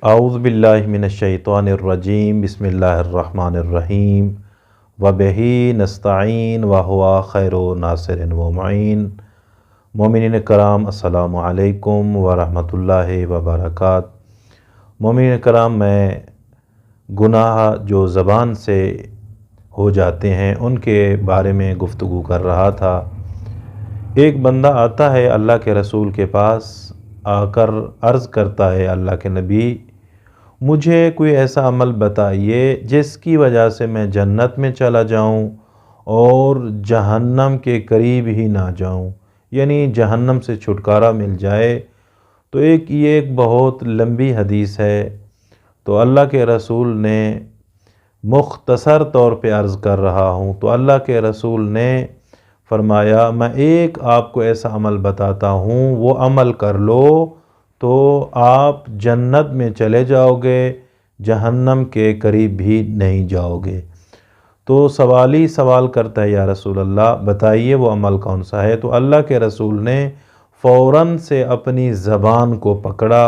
اعوذ باللہ من الشیطان الرجیم بسم اللہ الرحمن الرحیم وبہ نستعین وہو خیر ناصر و معین۔ مومنین کرام السلام علیکم ورحمۃ اللہ وبرکاتہ۔ مومنین کرام، میں گناہ جو زبان سے ہو جاتے ہیں ان کے بارے میں گفتگو کر رہا تھا۔ ایک بندہ آتا ہے اللہ کے رسول کے پاس، آ کر عرض کرتا ہے اللہ کے نبی، مجھے کوئی ایسا عمل بتائیے جس کی وجہ سے میں جنت میں چلا جاؤں اور جہنم کے قریب ہی نہ جاؤں، یعنی جہنم سے چھٹکارا مل جائے۔ تو یہ ایک بہت لمبی حدیث ہے، تو اللہ کے رسول نے مختصر طور پہ عرض کر رہا ہوں۔ تو اللہ کے رسول نے فرمایا، میں ایک آپ کو ایسا عمل بتاتا ہوں، وہ عمل کر لو تو آپ جنت میں چلے جاؤ گے، جہنم کے قریب بھی نہیں جاؤ گے۔ تو سوالی سوال کرتا ہے، یا رسول اللہ بتائیے وہ عمل کون سا ہے؟ تو اللہ کے رسول نے فوراً سے اپنی زبان کو پکڑا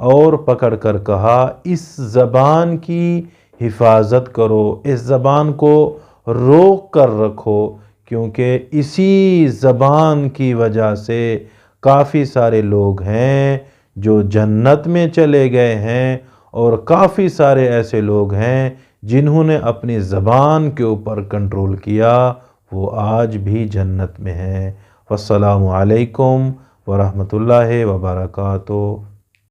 اور پکڑ کر کہا، اس زبان کی حفاظت کرو، اس زبان کو روک کر رکھو، کیونکہ اسی زبان کی وجہ سے کافی سارے لوگ ہیں جو جنت میں چلے گئے ہیں، اور کافی سارے ایسے لوگ ہیں جنہوں نے اپنی زبان کے اوپر کنٹرول کیا، وہ آج بھی جنت میں ہیں۔ والسلام علیکم ورحمۃ اللہ وبرکاتہ۔